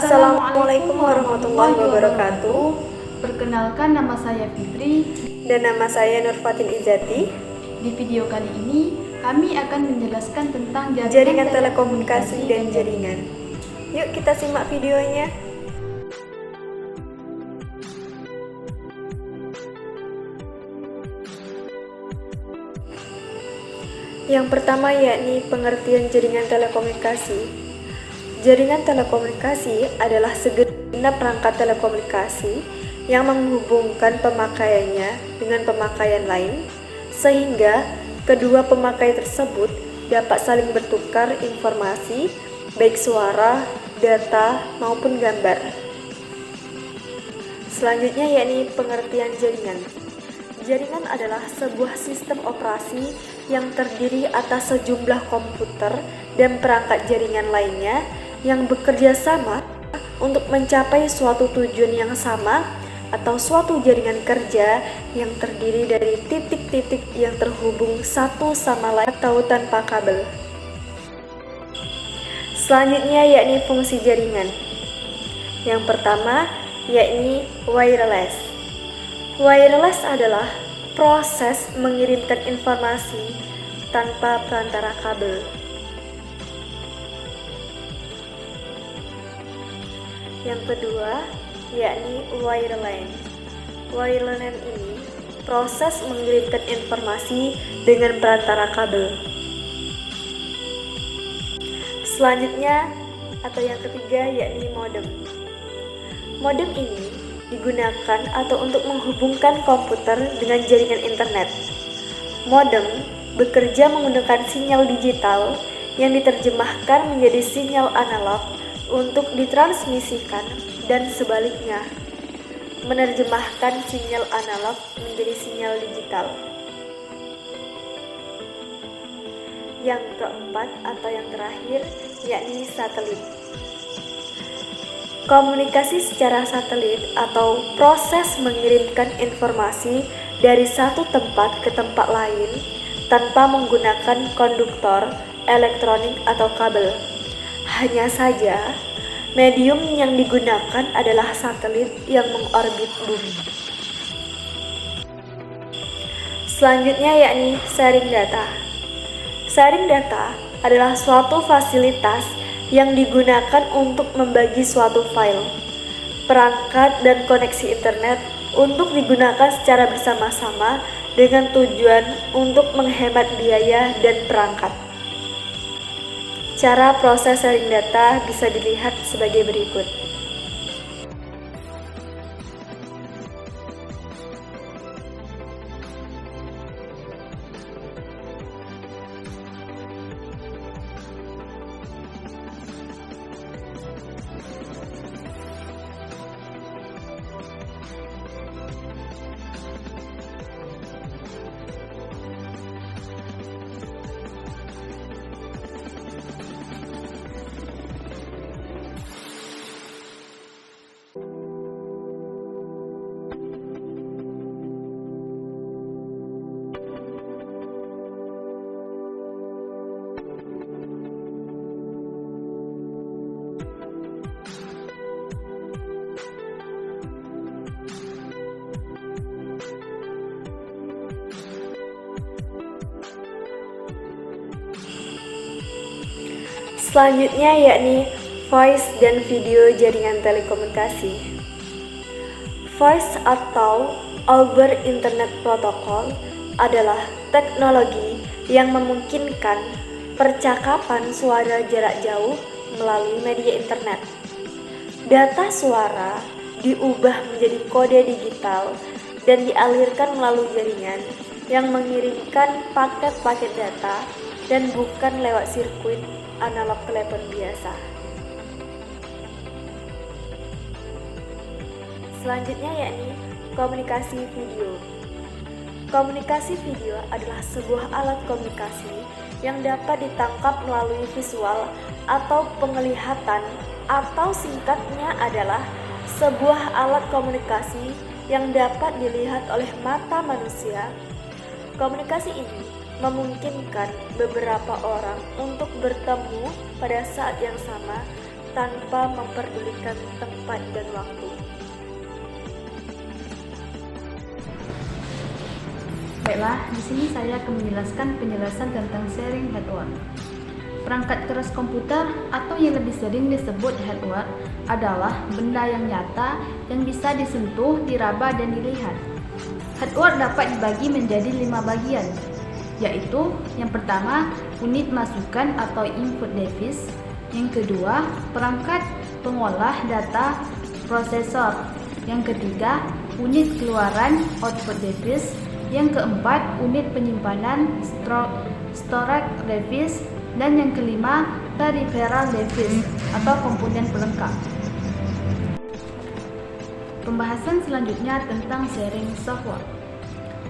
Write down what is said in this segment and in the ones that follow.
Assalamualaikum warahmatullahi wabarakatuh. Perkenalkan, nama saya Fitri Dan nama saya Nurfatin Izati. Di video kali ini kami akan menjelaskan tentang Jaringan telekomunikasi dan jaringan. Yuk kita simak videonya. Yang pertama yakni pengertian jaringan telekomunikasi. Jaringan telekomunikasi adalah segenap perangkat telekomunikasi yang menghubungkan pemakaiannya dengan pemakaian lain, sehingga kedua pemakai tersebut dapat saling bertukar informasi, baik suara, data, maupun gambar. Selanjutnya yakni pengertian jaringan. Jaringan adalah sebuah sistem operasi yang terdiri atas sejumlah komputer dan perangkat jaringan lainnya yang bekerja sama untuk mencapai suatu tujuan yang sama atau suatu jaringan kerja yang terdiri dari titik-titik yang terhubung satu sama lain atau tanpa kabel. Selanjutnya yakni fungsi jaringan. Yang pertama yakni wireless. Wireless adalah proses mengirimkan informasi tanpa perantara kabel. Yang kedua, yakni wireline. Wireline ini proses mengirimkan informasi dengan perantara kabel. Selanjutnya, atau yang ketiga, yakni modem. Modem ini digunakan atau untuk menghubungkan komputer dengan jaringan internet. Modem bekerja menggunakan sinyal digital yang diterjemahkan menjadi sinyal analog untuk ditransmisikan dan sebaliknya, menerjemahkan sinyal analog menjadi sinyal digital. Yang keempat atau yang terakhir yakni satelit. Komunikasi secara satelit atau proses mengirimkan informasi dari satu tempat ke tempat lain tanpa menggunakan konduktor, elektronik atau kabel. Hanya saja, medium yang digunakan adalah satelit yang mengorbit bumi. Selanjutnya yakni sharing data. Sharing data adalah suatu fasilitas yang digunakan untuk membagi suatu file, perangkat, dan koneksi internet untuk digunakan secara bersama-sama dengan tujuan untuk menghemat biaya dan perangkat. Cara proses sharing data bisa dilihat sebagai berikut. Selanjutnya yakni voice dan video jaringan telekomunikasi. Voice atau over Internet Protocol adalah teknologi yang memungkinkan percakapan suara jarak jauh melalui media internet. Data suara diubah menjadi kode digital dan dialirkan melalui jaringan yang mengirimkan paket-paket data dan bukan lewat sirkuit analog telepon biasa. Selanjutnya yakni komunikasi video. Komunikasi video adalah sebuah alat komunikasi yang dapat ditangkap melalui visual atau penglihatan, atau singkatnya adalah sebuah alat komunikasi yang dapat dilihat oleh mata manusia. Komunikasi ini memungkinkan beberapa orang untuk bertemu pada saat yang sama tanpa memperdulikan tempat dan waktu. Baiklah, di sini saya akan menjelaskan penjelasan tentang sharing hardware. Perangkat keras komputer atau yang lebih sering disebut hardware adalah benda yang nyata yang bisa disentuh, diraba, dan dilihat. Hardware dapat dibagi menjadi 5 bagian, yaitu yang pertama, unit masukan atau input device, yang kedua, perangkat pengolah data prosesor, yang ketiga, unit keluaran output device, yang keempat, unit penyimpanan storage device, dan yang kelima, peripheral device atau komponen pelengkap. Pembahasan selanjutnya tentang sharing software.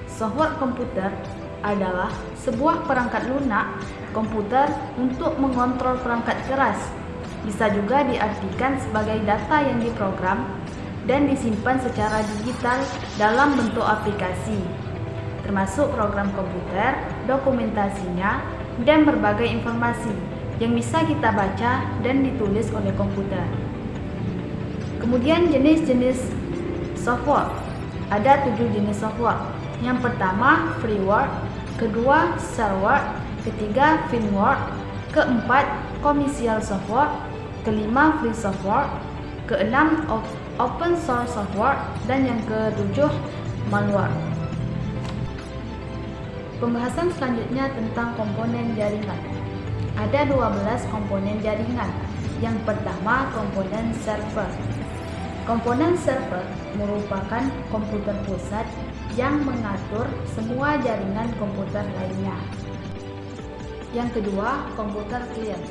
Software komputer adalah sebuah perangkat lunak komputer untuk mengontrol perangkat keras. Bisa juga diartikan sebagai data yang diprogram dan disimpan secara digital dalam bentuk aplikasi, termasuk program komputer, dokumentasinya, dan berbagai informasi yang bisa kita baca dan ditulis oleh komputer. Kemudian jenis-jenis software. Ada 7 jenis software. Yang pertama, freeware, kedua, shareware, ketiga, firmware, keempat, commercial software, kelima, free software, keenam, open source software, dan yang ketujuh, malware. Pembahasan selanjutnya tentang komponen jaringan. Ada 12 komponen jaringan. Yang pertama, komponen server. Komponen server merupakan komputer pusat yang mengatur semua jaringan komputer lainnya. Yang kedua, komputer client.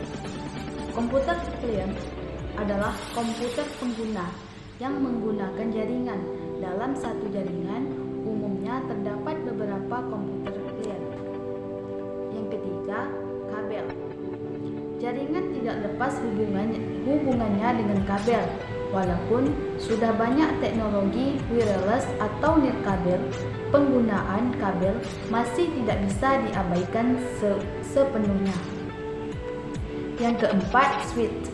Komputer client adalah komputer pengguna yang menggunakan jaringan. Dalam satu jaringan, umumnya terdapat beberapa komputer client. Yang ketiga, kabel. Jaringan tidak lepas hubungannya dengan kabel. Walaupun sudah banyak teknologi wireless atau nirkabel, penggunaan kabel masih tidak bisa diabaikan sepenuhnya. Yang keempat, switch.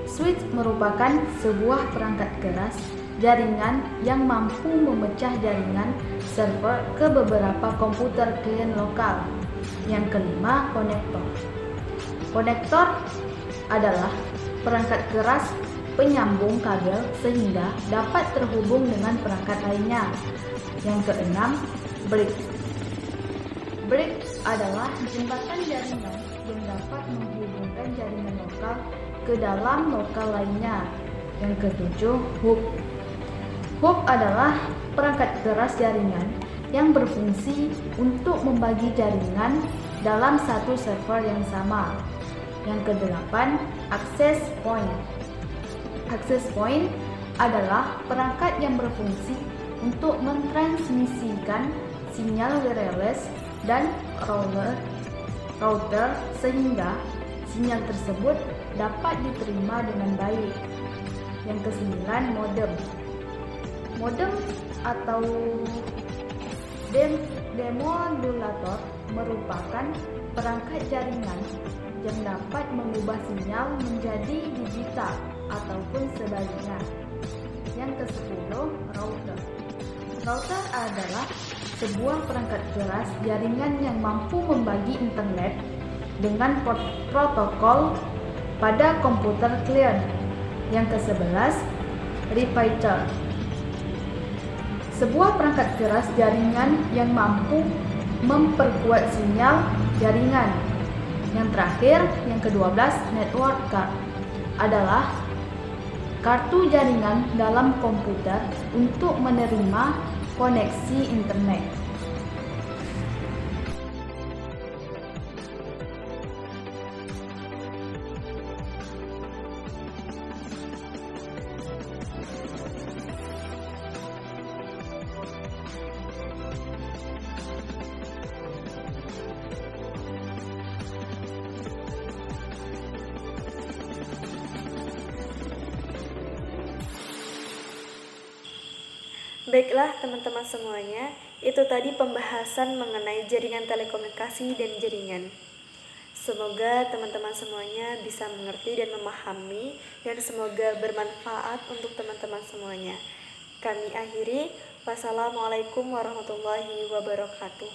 Switch merupakan sebuah perangkat keras jaringan yang mampu memecah jaringan server ke beberapa komputer klien lokal. Yang kelima, konektor. Konektor adalah perangkat keras penyambung kabel sehingga dapat terhubung dengan perangkat lainnya. Yang keenam, brick. Brick adalah jembatan jaringan yang dapat menghubungkan jaringan lokal ke dalam lokal lainnya. Yang ketujuh, hub. Hub adalah perangkat keras jaringan yang berfungsi untuk membagi jaringan dalam satu server yang sama. Yang kedelapan, access point. Access point adalah perangkat yang berfungsi untuk mentransmisikan sinyal wireless dan router sehingga sinyal tersebut dapat diterima dengan baik. Yang kesembilan, modem. Modem atau demodulator merupakan perangkat jaringan yang dapat mengubah sinyal menjadi digital ataupun sebaliknya. Yang ke-10, router. Router adalah sebuah perangkat keras jaringan yang mampu membagi internet dengan protokol pada komputer klien. Yang ke-11, repeater. Sebuah perangkat keras jaringan yang mampu memperkuat sinyal jaringan. Yang terakhir, yang ke-12, network card adalah kartu jaringan dalam komputer untuk menerima koneksi internet. Baiklah teman-teman semuanya, itu tadi pembahasan mengenai jaringan telekomunikasi dan jaringan. Semoga teman-teman semuanya bisa mengerti dan memahami, dan semoga bermanfaat untuk teman-teman semuanya. Kami akhiri. Wassalamualaikum warahmatullahi wabarakatuh.